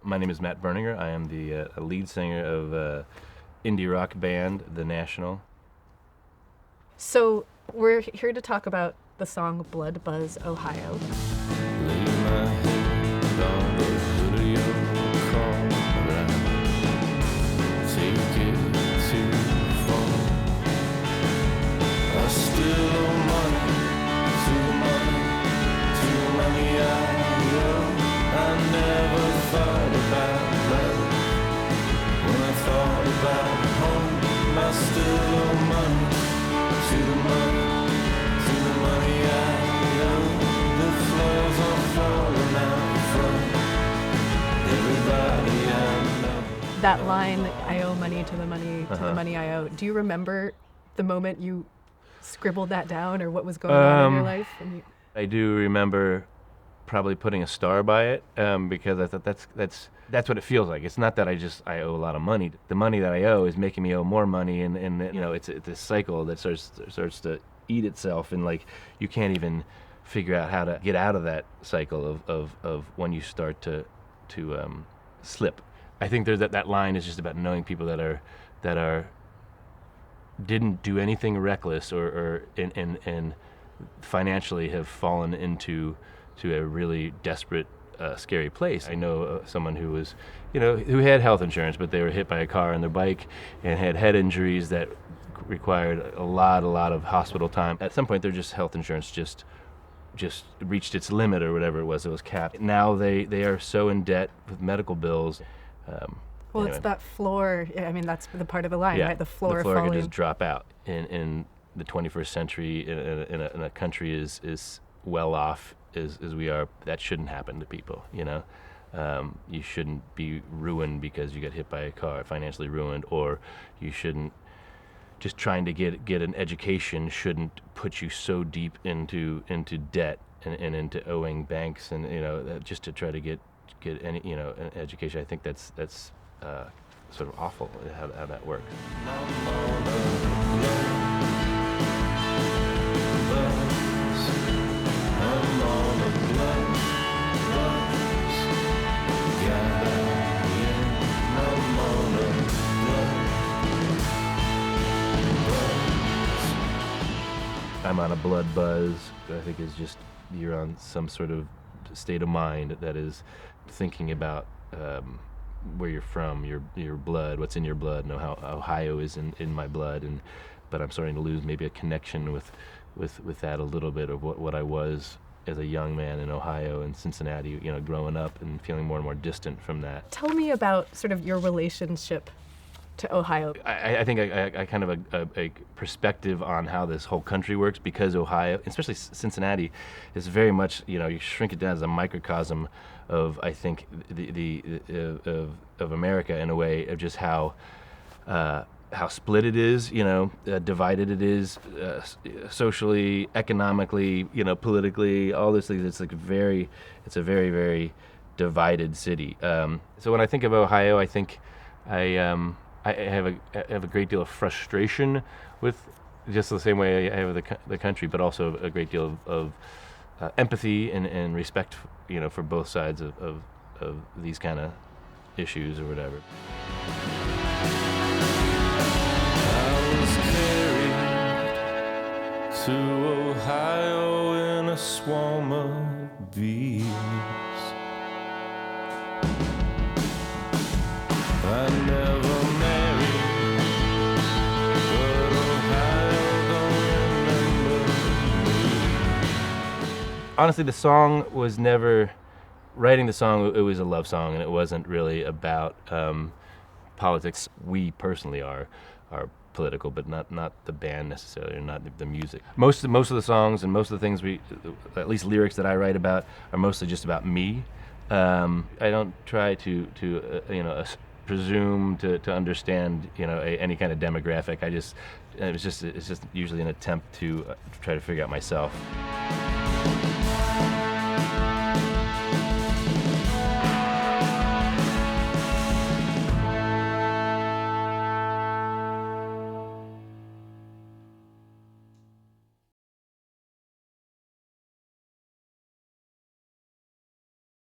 My name is Matt Berninger. I am the lead singer of indie rock band, The National. So we're here to talk about the song Bloodbuzz Ohio. Lay my head on the hood of your car and take it too far. I still owe money to the money I owe. I never thought about love. When I thought about home, I still owe money to the money I owe. The floors are falling out from everybody I know. That line, I owe money to the money I owe. Do you remember the moment you scribbled that down or what was going on in your life? I do remember probably putting a star by it because I thought that's what it feels like. It's not that I owe a lot of money. The money that I owe is making me owe more money, and it's this cycle that starts to eat itself, and like you can't even figure out how to get out of that cycle of when you start to slip. I think there's that line is just about knowing people that are didn't do anything reckless or financially have fallen into a really desperate, scary place. I know someone who was, who had health insurance, but they were hit by a car on their bike and had head injuries that required a lot of hospital time. At some point, their health insurance just reached its limit or whatever it was capped. Now they are so in debt with medical bills. Well, anyway. It's that floor. I mean, that's the part of the line, Yeah, right? The floor could falling. just drop out. In the 21st century, in a country as well off as we are, that shouldn't happen to people. You shouldn't be ruined because you got hit by a car, financially ruined, or you shouldn't. Just trying to get an education shouldn't put you so deep into debt and into owing banks and just to try to get any an education. I think that's sort of awful how that works. I'm on a blood buzz. I think is just you're on some sort of state of mind that is thinking about where you're from, your blood, what's in your blood, and how Ohio is in my blood, but I'm starting to lose maybe a connection with that a little bit of what I was as a young man in Ohio and Cincinnati, growing up and feeling more and more distant from that. Tell me about sort of your relationship to Ohio. I think I kind of a perspective on how this whole country works, because Ohio, especially Cincinnati, is very much, you shrink it down as a microcosm of, I think, of America in a way, of just how split it is, divided it is, socially, economically, politically, all those things. It's a very, very divided city. So when I think of Ohio, I think I have a great deal of frustration with, just the same way I have the country, but also a great deal of empathy and respect, for both sides of these kind of issues or whatever. I was carried to Ohio in a swarm of bees. I never married, but Ohio don't remember me. Honestly, the song was never, writing the song, it was a love song, and it wasn't really about politics. We personally are political, but not the band necessarily, or not the music. Most of the songs and most of the things at least lyrics that I write about, are mostly just about me. I don't try to presume to understand any kind of demographic. It's just usually an attempt to try to figure out myself.